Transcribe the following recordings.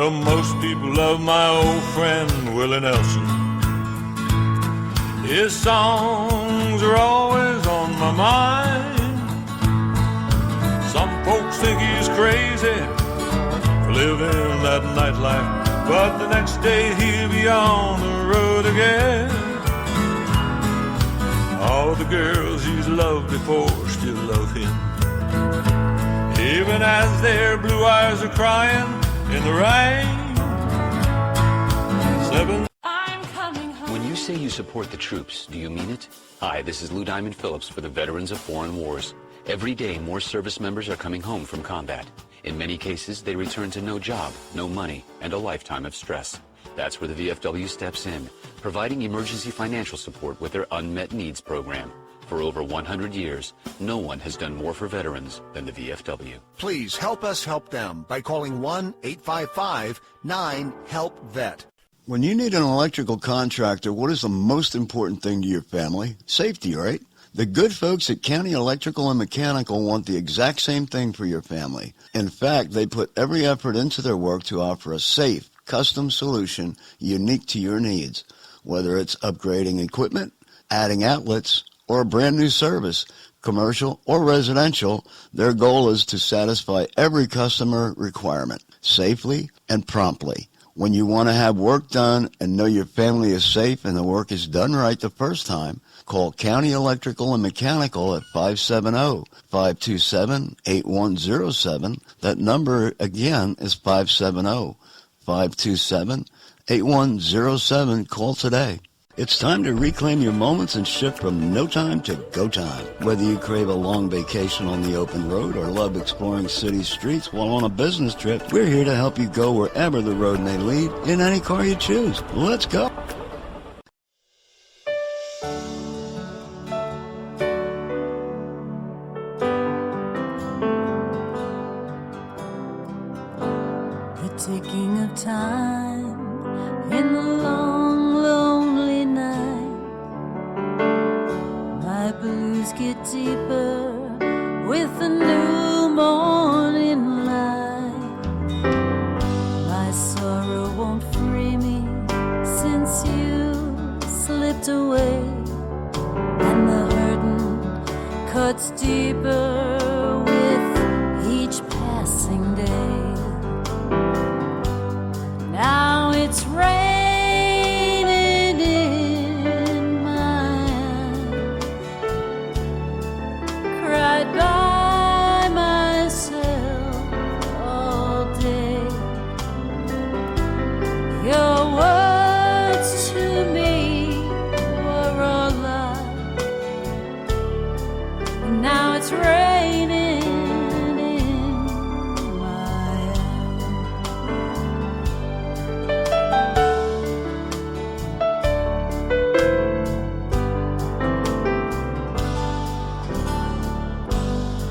Well, most people love my old friend Willie Nelson. His songs are always on my mind. Some folks think he's crazy for living that nightlife, but the next day he'll be on the road again. All the girls he's loved before still love him, even as their blue eyes are crying in the rain. I'm coming home. When you say you support the troops, do you mean it? Hi, this is Lou Diamond Phillips for the Veterans of Foreign Wars. Every day, more service members are coming home from combat. In many cases, they return to no job, no money, and a lifetime of stress. That's where the VFW steps in, providing emergency financial support with their Unmet Needs program. For over 100 years, no one has done more for veterans than the VFW. Please help us help them by calling 1-855-9-HELP-VET. When you need an electrical contractor, what is the most important thing to your family? Safety, right? The good folks at County Electrical and Mechanical want the exact same thing for your family. In fact, they put every effort into their work to offer a safe, custom solution unique to your needs. Whether it's upgrading equipment, adding outlets, or a brand new service, commercial or residential, their goal is to satisfy every customer requirement safely and promptly. When you want to have work done and know your family is safe and the work is done right the first time, call County Electrical and Mechanical at 570-527-8107. That number again is 570-527-8107. Call today. It's time to reclaim your moments and shift from no time to go time. Whether you crave a long vacation on the open road or love exploring city streets while on a business trip, we're here to help you go wherever the road may lead in any car you choose. Let's go. The ticking of time in the long, lonely night. My blues get deeper with the new morning light. My sorrow won't free me since you slipped away, and the hurting cuts deeper with each passing day. Now it's raining in my eyes. Cried by myself all day. Your words to me were all lies. And now it's raining in my eyes.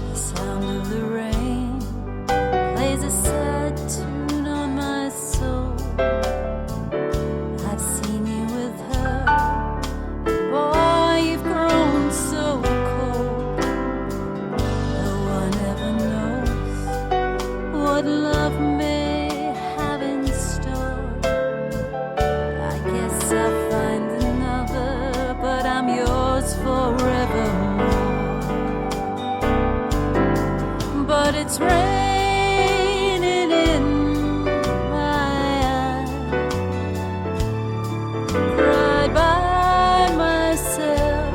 The sound of the rain plays a sad tune on my soul. I've seen you with her, boy, you've grown so cold. No one ever knows what love may have in store. I guess I'll find another, but I'm yours forevermore. But it's raining in my eyes. Cried by myself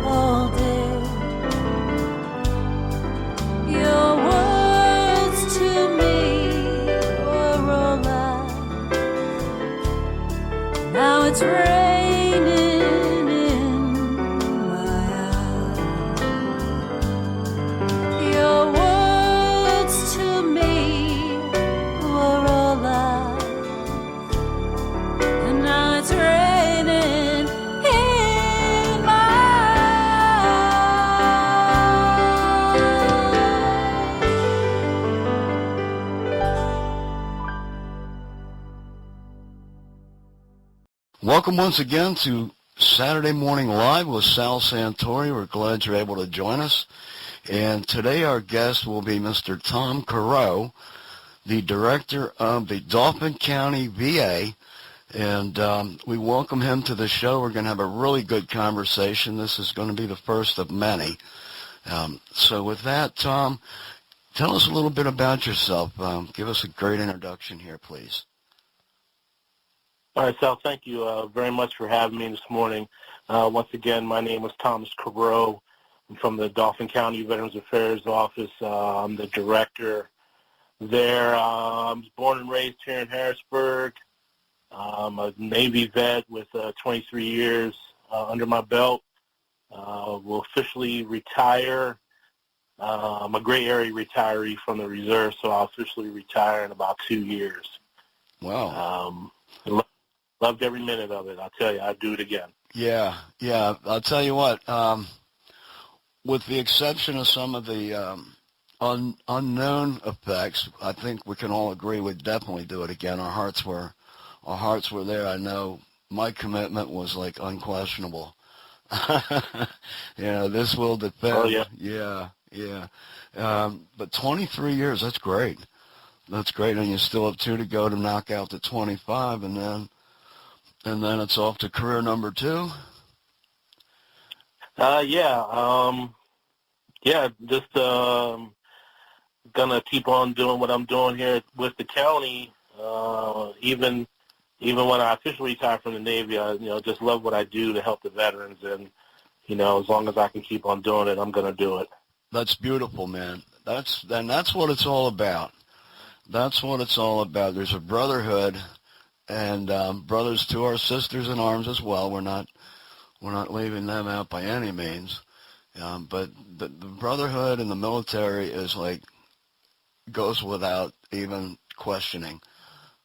all day. Your words to me were all lies. Now it's raining in my eyes. Your words to me were all lies. And now it's raining in my Welcome once again to Saturday Morning Live with Sal Santori. We're glad you're able to join us. And today our guest will be Mr. Tom Coreau, the director of the Dauphin County VA, and we welcome him to the show. We're going to have a really good conversation. This is going to be the first of many. So with that, Tom, tell us a little bit about yourself. Give us a great introduction here, please. All right, Sal, thank you very much for having me this morning. Once again, my name is Tom Coreau. I'm from the Dauphin County Veterans Affairs Office. I'm the director there. I was born and raised here in Harrisburg. I'm a Navy vet with 23 years under my belt. Will officially retire. I'm a gray area retiree from the reserve, so I'll officially retire in about 2 years. Wow. Loved every minute of it. I'll tell you, I'd do it again. Yeah. I'll tell you what, with the exception of some of the unknown effects, I think we can all agree we'd definitely do it again. Our hearts were there. I know my commitment was like unquestionable. This will depend. Oh, yeah. Yeah. But 23 years, that's great. That's great. And you still have 2 to go to knock out the 25, and then it's off to career number 2. Just gonna keep on doing what I'm doing here with the county. Even when I officially retire from the Navy, I just love what I do to help the veterans, and as long as I can keep on doing it, I'm gonna do it. That's beautiful, man. That's what it's all about. That's what it's all about. There's a brotherhood, and brothers to our sisters in arms as well. We're not leaving them out by any means. But the brotherhood in the military is goes without even questioning.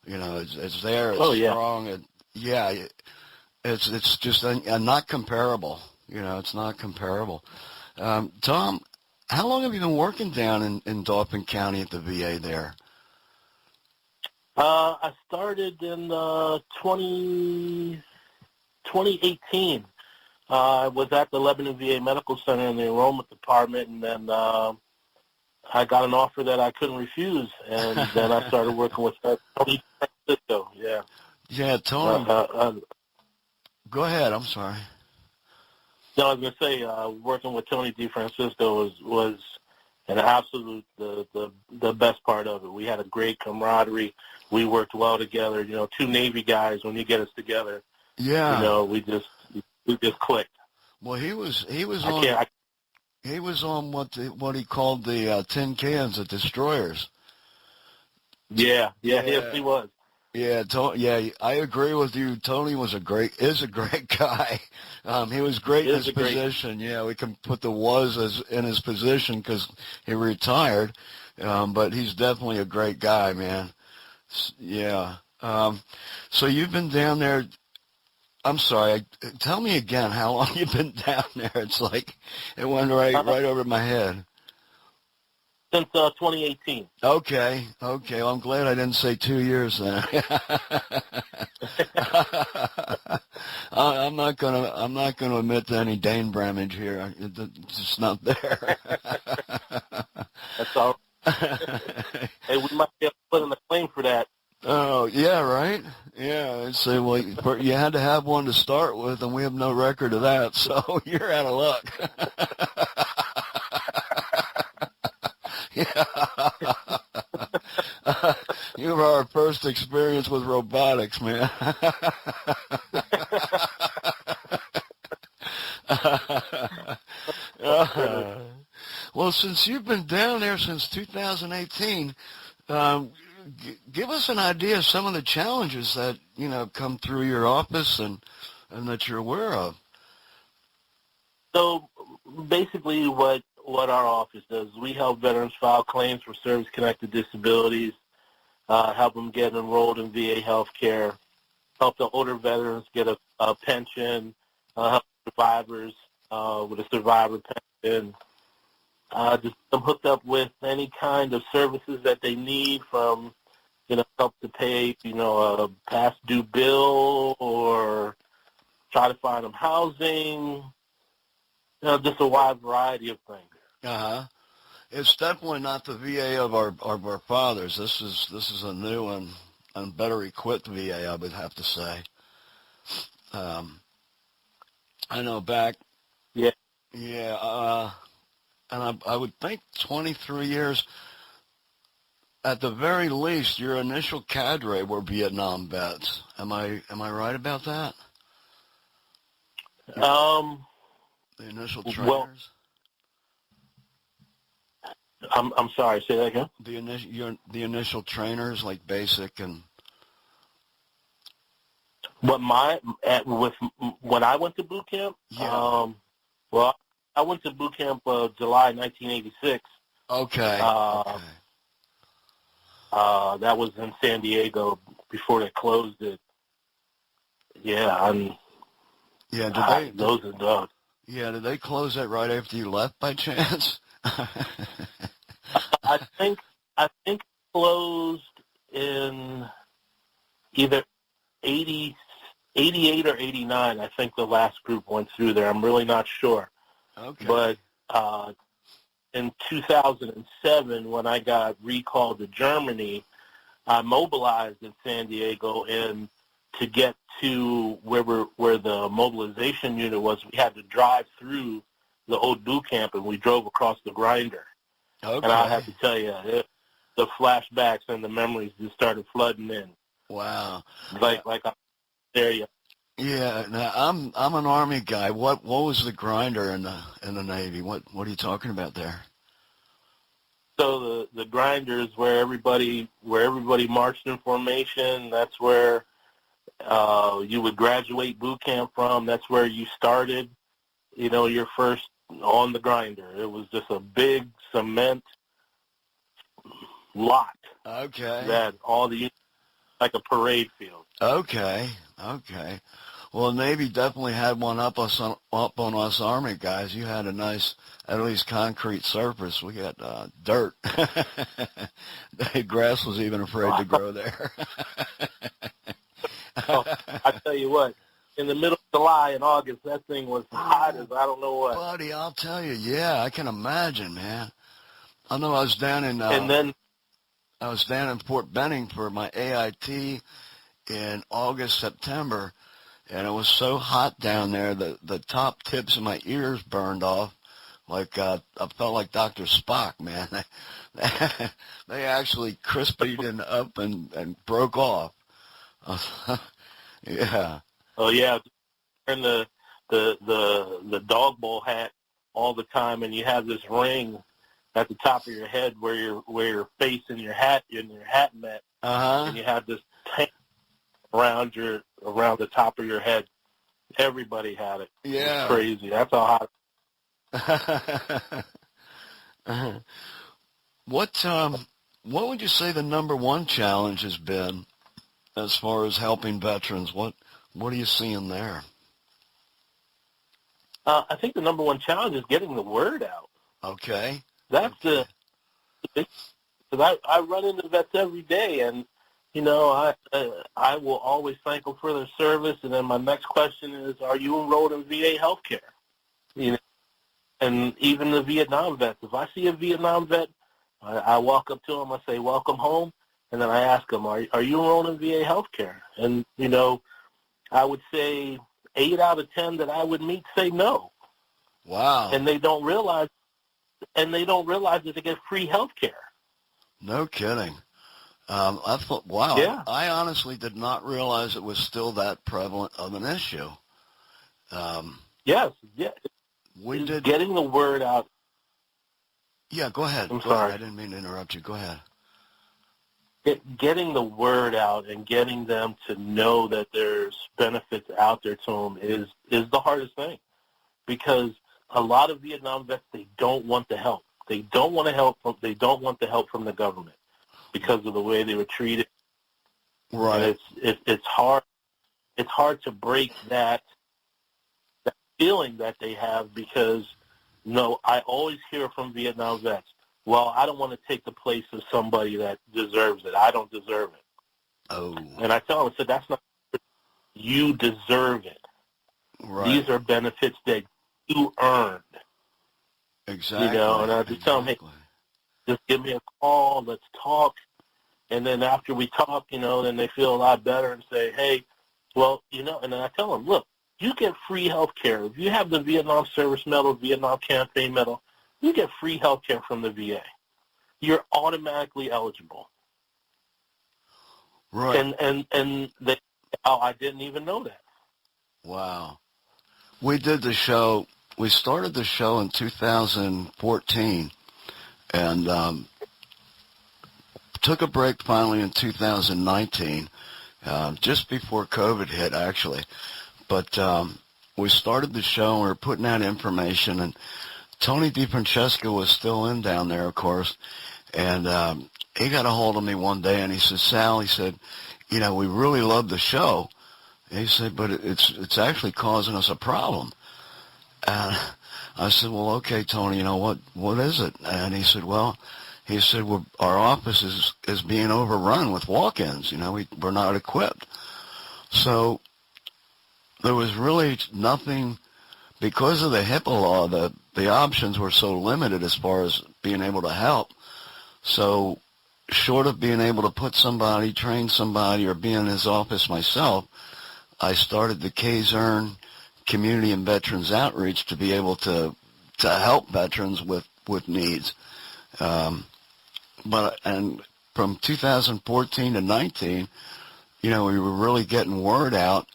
It's there. It's strong. It's just not comparable. It's not comparable. Tom, how long have you been working down in Dauphin County at the VA there? I started in 2018. I was at the Lebanon VA Medical Center in the enrollment department, and then I got an offer that I couldn't refuse, and then I started working with Tony Francisco. Yeah, Tony. Go ahead. I'm sorry. No, I was going to say, working with Tony DeFrancisco was an absolute the best part of it. We had a great camaraderie. We worked well together. 2 Navy guys, when you get us together, we just clicked. Well, he was on what he called the tin cans at destroyers. Yes, he was. Yeah, I agree with you. Tony is a great guy. He was great in his position. Yeah, we can put the was in his position because he retired, but he's definitely a great guy, man. Yeah. So you've been down there. I'm sorry. Tell me again how long you've been down there. It's like it went right over my head. Since 2018. Okay. Well, I'm glad I didn't say 2 years then. I'm not gonna admit to any Dane Bramage here. It's just not there. That's all. Hey, we might be able to put in a claim for that. Oh, yeah, right? Yeah, I'd say, well, you had to have one to start with, and we have no record of that, so you're out of luck. Yeah. You have our first experience with robotics, man. Well, since you've been down there since 2018, give us an idea of some of the challenges that come through your office and that you're aware of. So basically, what our office does, we help veterans file claims for service-connected disabilities, help them get enrolled in VA health care, help the older veterans get a pension, help survivors with a survivor pension, just them hooked up with any kind of services that they need, from help to pay a past due bill, or try to find them housing, just a wide variety of things. It's definitely not the VA of our fathers. This is a new and better equipped VA, I would have to say. I know back. Yeah. Yeah. And I would think 23 years. At the very least, your initial cadre were Vietnam vets. Am I right about that? The initial trainers. Well, I'm sorry. Say that again. The initial trainers, like basic and. When I went to boot camp. Yeah. Well, I went to boot camp July 1986. Okay. Okay. That was in San Diego before they closed it. Yeah, Yeah, did they close that right after you left by chance? I think it closed in either 88 or 89. I think the last group went through there. I'm really not sure. Okay. But in 2007, when I got recalled to Germany, I mobilized in San Diego, and to get to where the mobilization unit was, we had to drive through the old boot camp, and we drove across the grinder. Okay. And I have to tell you, the flashbacks and the memories just started flooding in. Wow. Like there you. Yeah. Now I'm an Army guy. What was the grinder in the Navy? What are you talking about there? So the grinder is where everybody marched in formation. That's where you would graduate boot camp from. That's where you started, your first on the grinder. It was just a big cement lot. Okay. That all the like a parade field. Okay. Well, the Navy definitely had one up on us Army guys. You had a nice, at least concrete surface. We got dirt. The grass was even afraid to grow there. Oh, I tell you what, in the middle of July and August, that thing was hot as I don't know what. Buddy, I'll tell you, yeah, I can imagine, man. I know I was down in Fort Benning for my AIT in August, September, and it was so hot down there that the top tips of my ears burned off. Like I felt like Dr. Spock, man. They actually crispied up and broke off. Yeah. Oh yeah, wearing the dog bowl hat all the time, and you have this ring at the top of your head where your face and your hat met, and you have this tank around the top of your head. Everybody had it. Yeah. It was crazy. That's how hot. What would you say the number one challenge has been as far as helping veterans? What are you seeing there? I think the number one challenge is getting the word out. Okay. That's because I run into vets every day, and I will always thank them for their service. And then my next question is, are you enrolled in VA healthcare? And even the Vietnam vets. If I see a Vietnam vet, I walk up to them, I say, welcome home, and then I ask them, are you enrolled in VA healthcare? And, I would say 8 out of 10 that I would meet say no. Wow. And they don't realize that they get free healthcare. No kidding. I thought, wow. Yeah. I honestly did not realize it was still that prevalent of an issue. Yes, yeah. We did getting the word out. Yeah, go ahead. I'm sorry. I didn't mean to interrupt you. Go ahead. Getting the word out and getting them to know that there's benefits out there to them is the hardest thing, because a lot of Vietnam vets, they don't want the help. They don't want to help. They don't want the help from the government because of the way they were treated. Right. And it's hard. It's hard to break that feeling that they have, because I always hear from Vietnam vets, well, I don't want to take the place of somebody that deserves it. I don't deserve it. Oh. And I tell them, I said, that's not, you deserve it. Right. These are benefits that you earned. Exactly. And I just tell them, hey, just give me a call, let's talk. And then after we talk, then they feel a lot better and say, hey, well, and then I tell them, look, you get free health care. If you have the Vietnam Service Medal, Vietnam Campaign Medal, you get free health care from the VA. You're automatically eligible. Right. And they, I didn't even know that. Wow. We did the show. We started the show in 2014 and took a break finally in 2019, just before COVID hit, actually. But we started the show and we were putting out information, and Tony DeFrancesco was still in down there, of course, and he got a hold of me one day and he said, Sal, he said, we really love the show. And he said, but it's actually causing us a problem. And I said, well, okay, Tony, what is it? And he said, well, our office is being overrun with walk-ins. We're not equipped. So there was really nothing, because of the HIPAA law, the options were so limited as far as being able to help. So short of being able to train somebody, or be in his office myself, I started the Kazern Community and Veterans Outreach to be able to help veterans with needs. And from 2014 to 19, we were really getting word out,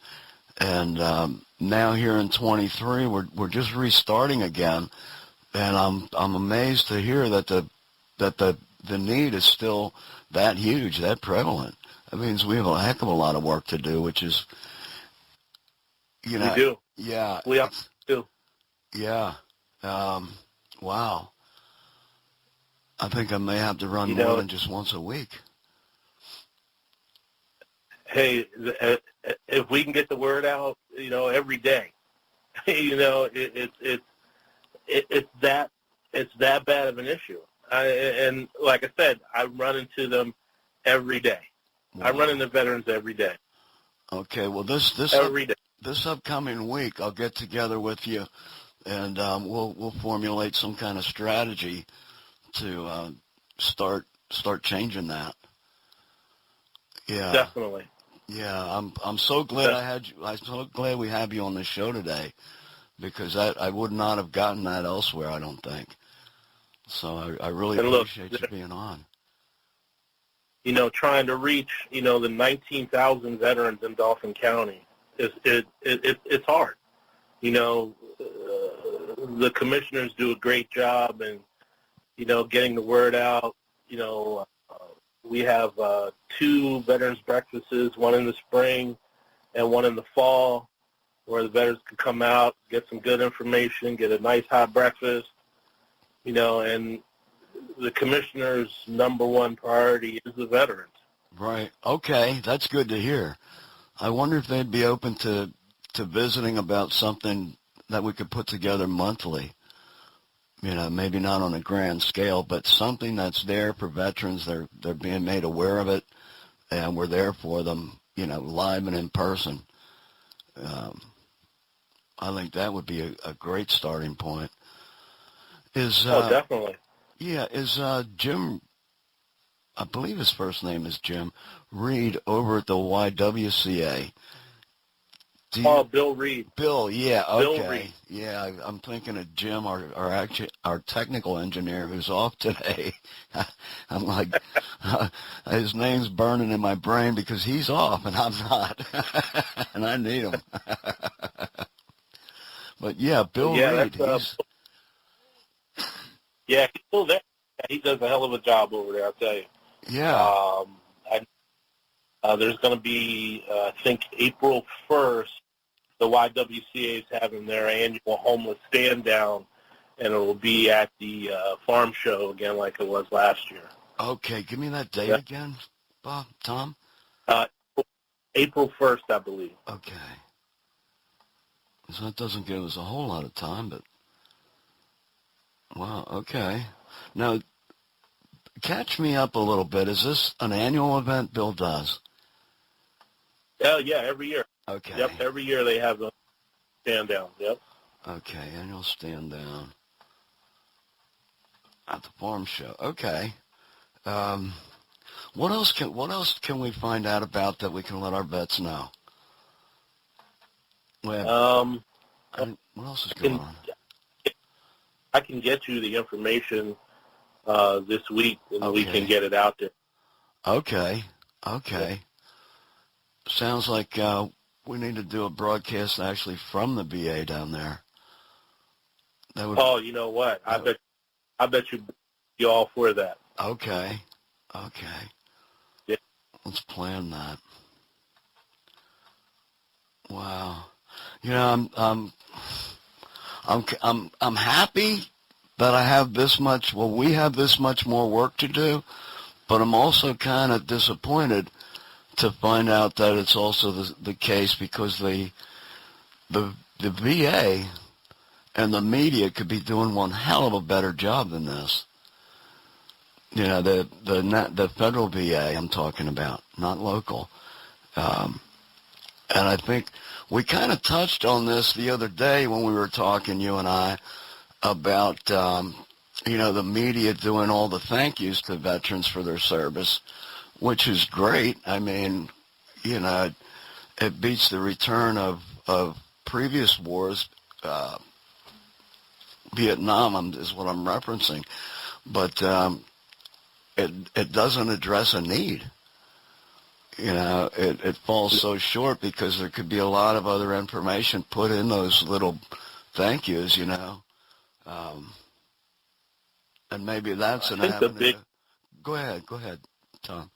and now here in 23, we're just restarting again, and I'm amazed to hear that the need is still that huge, that prevalent. That means we have a heck of a lot of work to do, which is, We do. Yeah. We do. Yeah. Wow. I think I may have to run more than just once a week. Hey, if we can get the word out, every day, it's that bad of an issue. And like I said, I run into them every day. Wow. I run into veterans every day. Okay. Well, Every day. This upcoming week, I'll get together with you, and we'll formulate some kind of strategy to start changing that. Yeah. Definitely. Yeah, I'm so glad I'm so glad we have you on the show today, because I would not have gotten that elsewhere, I don't think. So I really appreciate you being on. Trying to reach, the 19,000 veterans in Dauphin County it's hard. The commissioners do a great job in, getting the word out. We have 2 veterans breakfasts, one in the spring and one in the fall, where the veterans can come out, get some good information, get a nice hot breakfast, and the commissioner's number one priority is the veterans. Right. Okay, that's good to hear. I wonder if they'd be open to visiting about something that we could put together monthly. Maybe not on a grand scale, but something that's there for veterans. They're being made aware of it, and we're there for them, live and in person. I think that would be a great starting point. Definitely. Yeah, is Jim, I believe his first name is Jim, Reed over at the YWCA. Bill Reed. Bill, yeah, okay. Bill Reed. Yeah, I'm thinking of Jim, our technical engineer who's off today. I'm like, his name's burning in my brain because he's off and I'm not, and I need him. But yeah, Bill Reed. He's still there. He does a hell of a job over there, I'll tell you. Yeah. There's going to be, I think, April 1st, the YWCA is having their annual homeless stand down, and it will be at the farm show again like it was last year. Okay, give me that date again, Bob, Tom. April 1st, I believe. Okay. So that doesn't give us a whole lot of time, but wow, okay. Now, catch me up a little bit. Is this an annual event Bill does? Yeah, every year. Okay. Yep, every year they have a stand down. Yep. Okay, annual stand down. At the farm show. Okay. What else can we find out about that we can let our vets know? Well, what else is going on? I can get you the information this week, and we can get it out there. Okay. Sounds like we need to do a broadcast actually from the VA down there. Oh, you know what? I bet you'd be all for that. Okay. Yeah. Let's plan that. Wow. You know, I'm happy that I have this much. Well, we have this much more work to do, but I'm also kind of disappointed to find out that it's also the case because the VA and the media could be doing one hell of a better job than this. You know, the federal VA I'm talking about, not local. And I think we kind of touched on this the other day when we were talking, you and I, about, the media doing all the thank yous to veterans for their service, which is great. I mean, it beats the return of previous wars. Vietnam is what I'm referencing. But it doesn't address a need. It falls so short because there could be a lot of other information put in those little thank yous, and maybe that's an avenue. Go ahead, Tom.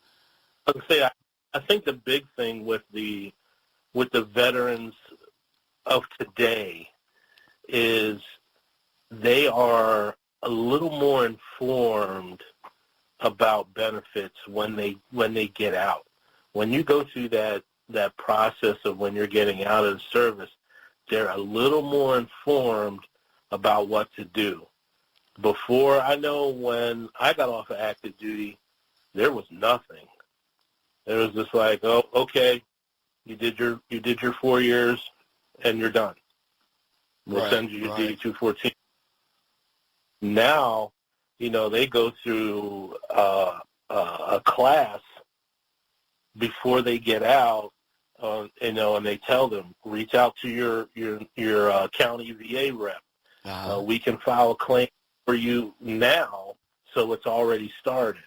I was gonna say, I think the big thing with the veterans of today is they are a little more informed about benefits when they get out. When you go through that process of when you're getting out of the service, they're a little more informed about what to do. Before, I know when I got off of active duty, there was nothing. It was just like, oh, okay, you did your 4 years, and you're done. We'll send you your DD-214. Now, they go through a class before they get out, and they tell them, reach out to your county VA rep. We can file a claim for you now, so it's already started.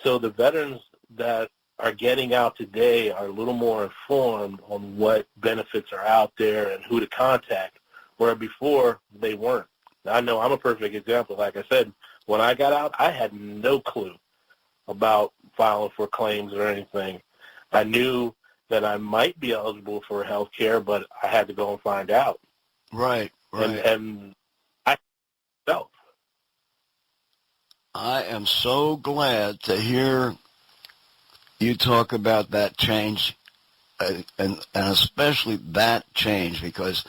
So the veterans that are getting out today are a little more informed on what benefits are out there and who to contact, where before they weren't. I know I'm a perfect example. Like I said, when I got out, I had no clue about filing for claims or anything. I knew that I might be eligible for health care, but I had to go and find out. Right. And I am so glad to hear you talk about that change, and especially that change, because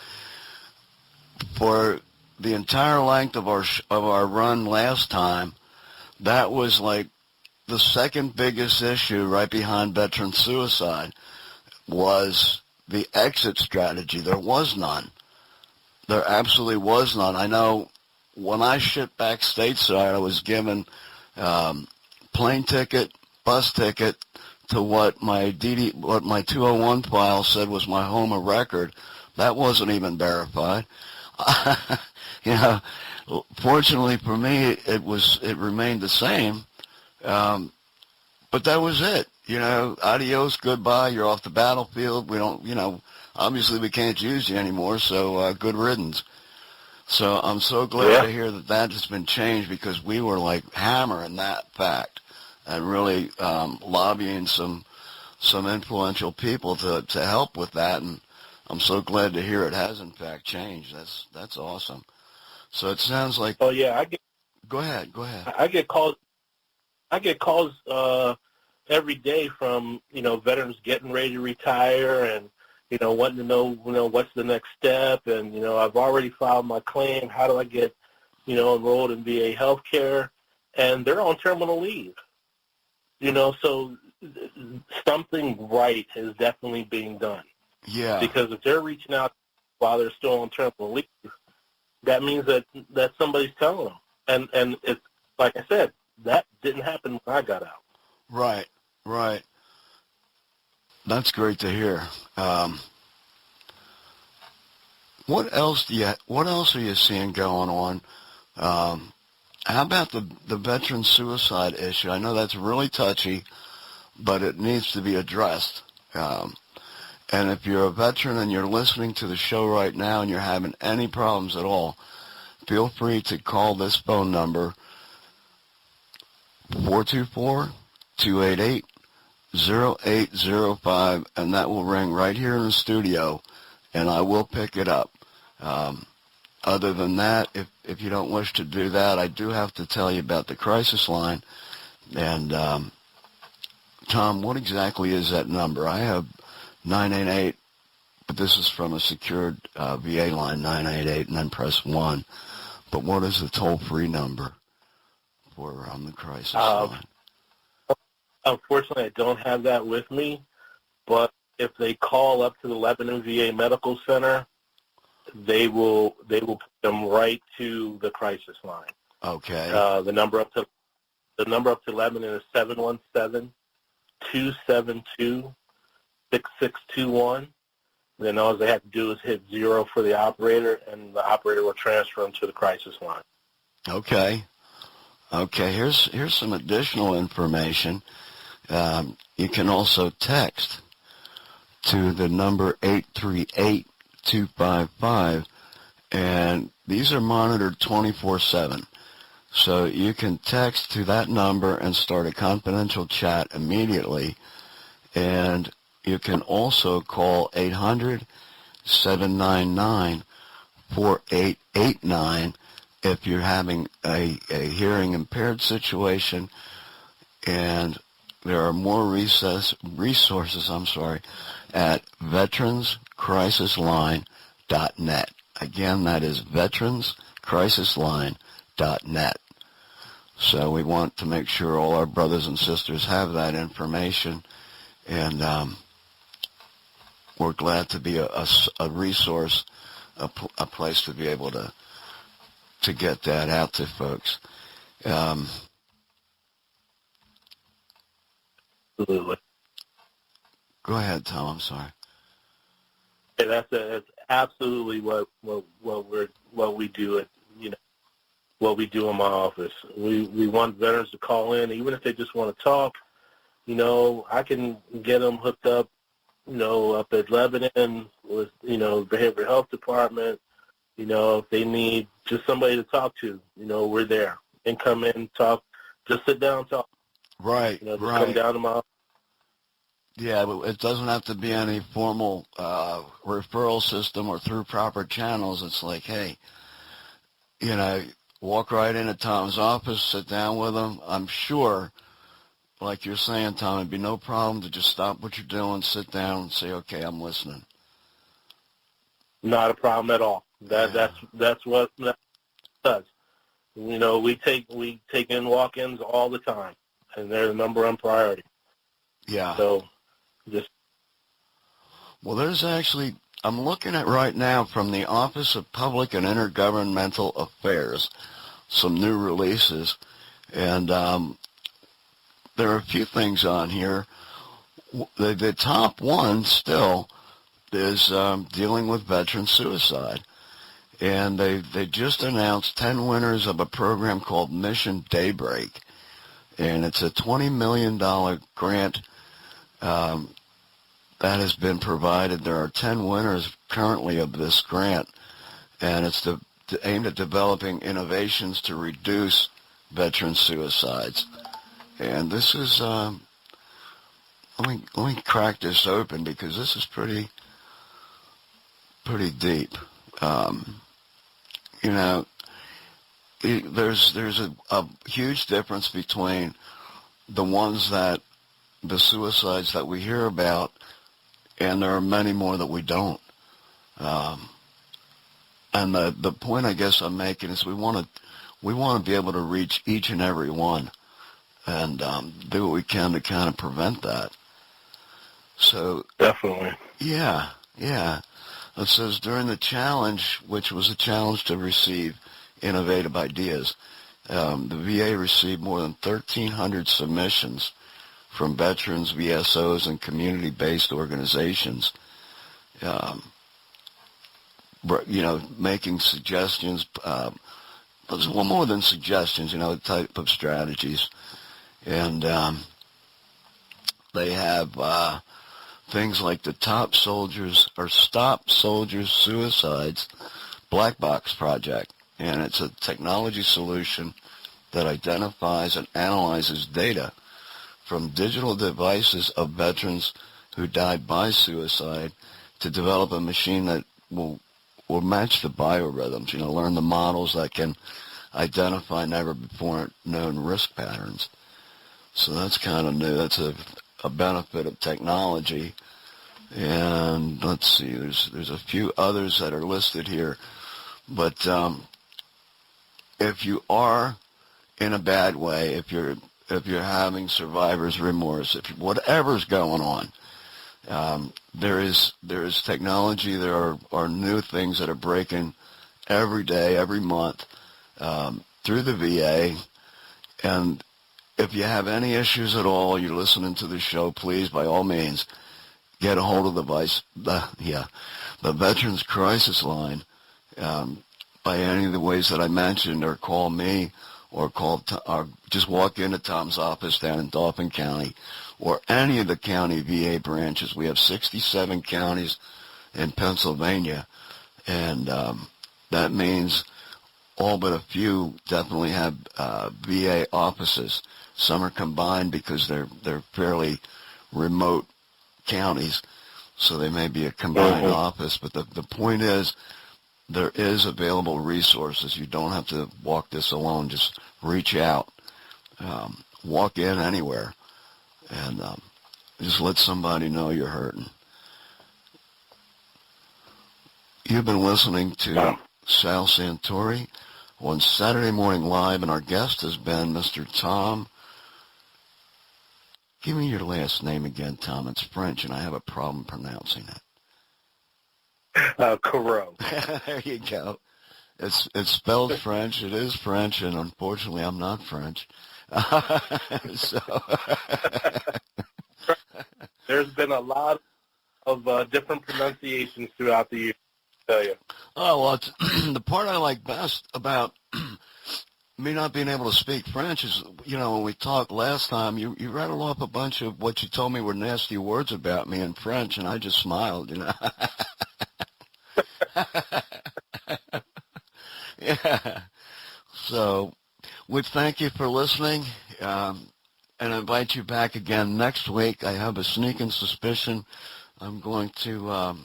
for the entire length of our run last time, that was like the second biggest issue right behind veteran suicide was the exit strategy. There was none. There absolutely was none. I know when I shipped back stateside, I was given plane ticket, bus ticket to what my 201 file said was my home of record. That wasn't even verified. Fortunately for me, it remained the same. But that was it. Adios, goodbye. You're off the battlefield. We don't, obviously we can't use you anymore. So good riddance. So I'm so glad to hear that has been changed, because we were like hammering that fact and really lobbying some influential people to help with that. And I'm so glad to hear it has in fact changed. That's awesome. So it sounds like. Oh yeah, Go ahead. I get calls every day from veterans getting ready to retire and wanting to know what's the next step, and I've already filed my claim. How do I get enrolled in VA health care? And they're on terminal leave. So something right is definitely being done. Yeah. Because if they're reaching out while they're still on terminal leave, that means that somebody's telling them. and it's like I said, that didn't happen when I got out. Right, right. That's great to hear. What else are you seeing going on? How about the veteran suicide issue? I know that's really touchy, but it needs to be addressed. And if you're a veteran and you're listening to the show right now and you're having any problems at all, feel free to call this phone number, 424-288-0805, and that will ring right here in the studio, and I will pick it up. Other than that, if you don't wish to do that, I do have to tell you about the crisis line. And, Tom, what exactly is that number? I have 988, but this is from a secured VA line, 988, and then press 1. But what is the toll-free number for the crisis line? Unfortunately, I don't have that with me, but if they call up to the Lebanon VA Medical Center, they will put them right to the crisis line. Okay. The number up to Lebanon is 717-272-6621. Then all they have to do is hit 0 for the operator, and the operator will transfer them to the crisis line. Okay. Okay. Here's some additional information. You can also text to the number 838-255, and these are monitored 24/7. So you can text to that number and start a confidential chat immediately, and you can also call 800-799-4889 if you're having a hearing impaired situation, and there are more resources at veteranscrisisline.net. Again, that is veteranscrisisline.net. So we want to make sure all our brothers and sisters have that information, and we're glad to be a resource, a place to be able to get that out to folks. Absolutely. Go ahead, Tom. I'm sorry. Yeah, that's absolutely what we do at what we do in my office. We want veterans to call in, even if they just want to talk. I can get them hooked up, up at Lebanon with behavioral health department. If they need just somebody to talk to, we're there. And come in, talk, just sit down, talk. Right, just right. Come down to my office. Yeah, but it doesn't have to be any formal referral system or through proper channels. It's like, hey, walk right into Tom's office, sit down with him. I'm sure, like you're saying, Tom, it'd be no problem to just stop what you're doing, sit down, and say, okay, I'm listening. Not a problem at all. That's what that does. We take in walk-ins all the time, and they're the number one priority. Yeah. So, there's actually, I'm looking at right now from the Office of Public and Intergovernmental Affairs, some new releases, and there are a few things on here. The top one still is dealing with veteran suicide, and they just announced 10 winners of a program called Mission Daybreak, and it's a $20 million grant that has been provided. There are 10 winners currently of this grant, and it's aimed at developing innovations to reduce veteran suicides. And this is, let me crack this open because this is pretty deep. There's a huge difference between the suicides that we hear about, and there are many more that we don't. And the point I guess I'm making is we want to be able to reach each and every one, and do what we can to kind of prevent that. So definitely. Yeah. It says during the challenge, which was a challenge to receive innovative ideas, The VA received more than 1,300 submissions from veterans, VSOs, and community-based organizations, making suggestions. There's one more than suggestions, type of strategies. And they have things like the Stop Soldiers Suicides Black Box Project. And it's a technology solution that identifies and analyzes data from digital devices of veterans who died by suicide to develop a machine that will match the biorhythms, learn the models that can identify never before known risk patterns. So that's kind of new. That's a benefit of technology. And let's see, there's a few others that are listed here. But if you are in a bad way, if you're having survivor's remorse, if whatever's going on, there is technology. There are new things that are breaking every day, every month through the VA. And if you have any issues at all, you're listening to the show, please, by all means, get a hold of the Veterans Crisis Line by any of the ways that I mentioned, or call me, or just walk into Tom's office down in Dauphin County, or any of the county VA branches. We have 67 counties in Pennsylvania, and that means all but a few definitely have VA offices. Some are combined because they're fairly remote counties, so they may be a combined office. But the point is, there is available resources. You don't have to walk this alone. Just reach out. Walk in anywhere, and just let somebody know you're hurting. You've been listening to Sal Santori on Saturday Morning Live, and our guest has been Mr. Tom. Give me your last name again, Tom. It's French, and I have a problem pronouncing it. Coreau. There you go. It's spelled French. It is French, and unfortunately, I'm not French. So There's been a lot of different pronunciations throughout the year, I tell you. Oh, well, the part I like best about me not being able to speak French is, when we talked last time, you rattled off a bunch of what you told me were nasty words about me in French, and I just smiled, Yeah. So we thank you for listening, and invite you back again next week. I have a sneaking suspicion I'm going to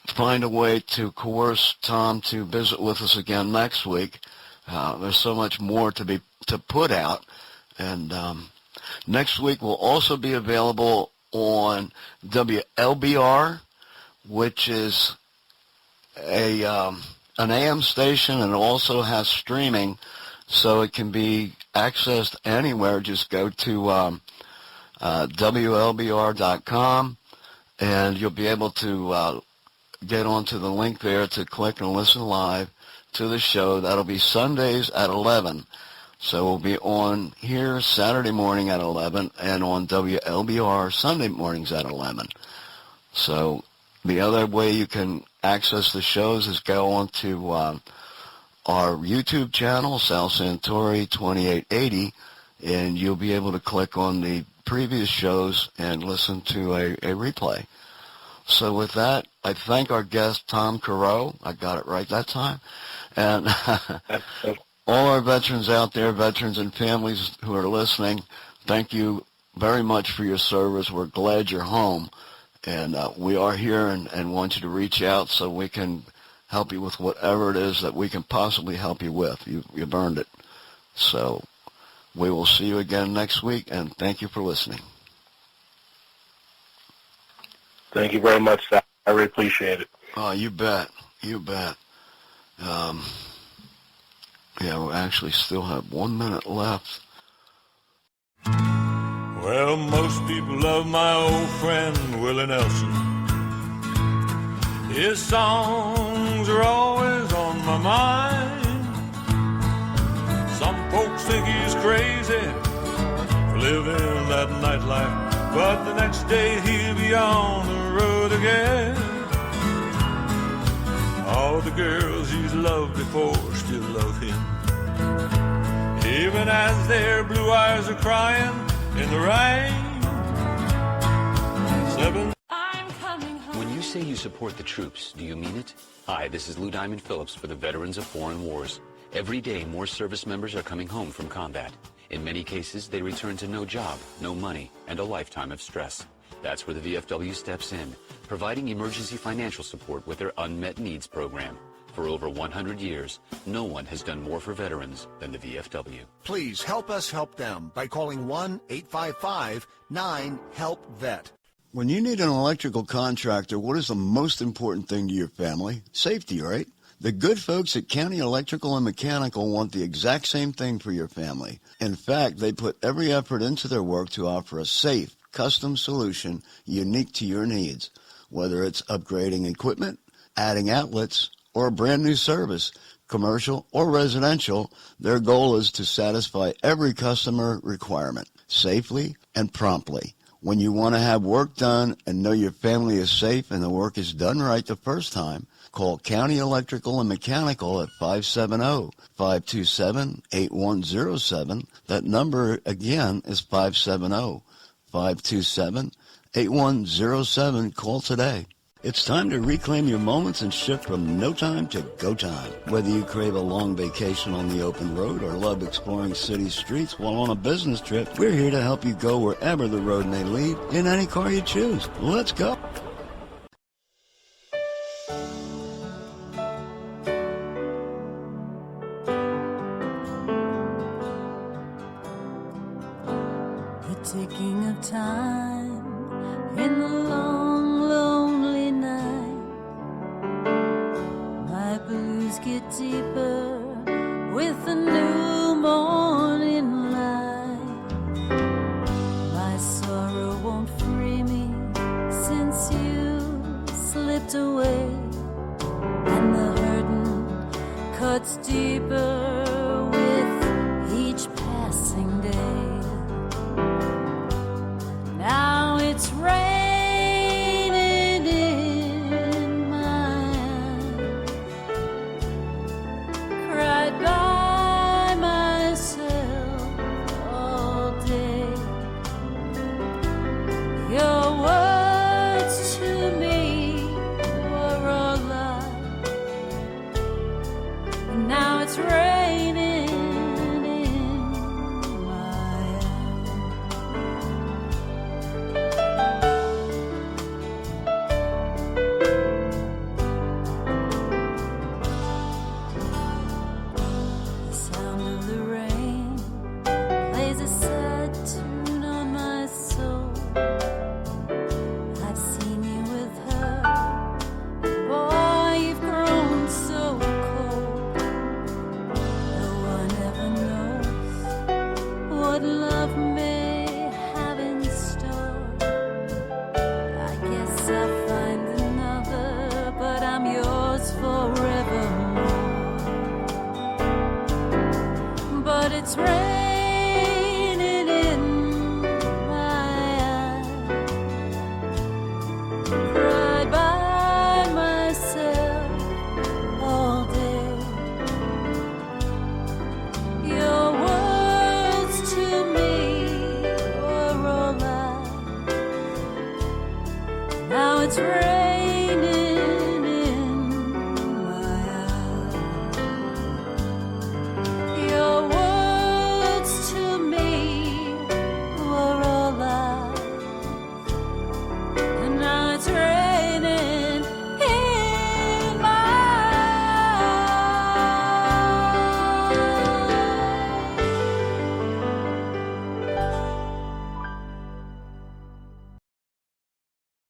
find a way to coerce Tom to visit with us again next week. There's so much more to put out, and next week will also be available on WLBR, which is an AM station, and also has streaming, so it can be accessed anywhere. Just go to WLBR.com, and you'll be able to get onto the link there to click and listen live to the show. That'll be Sundays at 11. So we'll be on here Saturday morning at 11, and on WLBR Sunday mornings at 11. So the other way you can access the shows is go on to our YouTube channel, Sal Santori 2880, and you'll be able to click on the previous shows and listen to a replay. So with that, I thank our guest, Tom Coreau. I got it right that time. And all our veterans out there, veterans and families who are listening, thank you very much for your service. We're glad you're home. And we are here and want you to reach out so we can help you with whatever it is that we can possibly help you with. You've earned it. So we will see you again next week, and thank you for listening. Thank you very much, Sal. I really appreciate it. Oh, you bet. You bet. Yeah, we actually still have 1 minute left. Well, most people love my old friend Willie Nelson. His songs are always on my mind. Some folks think he's crazy for living that nightlife, but the next day he'll be on the road again. All the girls he's loved before still love him, even as their blue eyes are crying in the rain. I'm coming home. When you say you support the troops, do you mean it? Hi, this is Lou Diamond Phillips for the Veterans of Foreign Wars. Every day, more service members are coming home from combat. In many cases, they return to no job, no money, and a lifetime of stress. That's where the VFW steps in, providing emergency financial support with their Unmet Needs program. For over 100 years, no one has done more for veterans than the VFW. Please help us help them by calling 1-855-9-HELP-VET. When you need an electrical contractor, what is the most important thing to your family? Safety, right? The good folks at County Electrical and Mechanical want the exact same thing for your family. In fact, they put every effort into their work to offer a safe, custom solution unique to your needs. Whether it's upgrading equipment, adding outlets, or a brand new service, commercial or residential, their goal is to satisfy every customer requirement safely and promptly. When you want to have work done and know your family is safe and the work is done right the first time, call County Electrical and Mechanical at 570-527-8107. That number again is 570-527-8107. Call today. It's time to reclaim your moments and shift from no time to go time. Whether you crave a long vacation on the open road or love exploring city streets while on a business trip, we're here to help you go wherever the road may lead in any car you choose. Let's go. The ticking of time in the long, lonely night. My blues get deeper with the new morning light. My sorrow won't free me since you slipped away, and the hurting cuts deeper with each passing day. Now it's raining in my eyes. Cried by myself all day. Your words to me were a lie. And now it's raining in my eyes. The sound of the rain plays a sad tune on my soul. I've seen you with her, boy, you've grown so cold. No one ever knows what love may have in store. I guess I'll find another, but I'm yours forevermore. But it's raining in my eyes. Cry by myself all day. Your words to me were a lie. Now it's raining.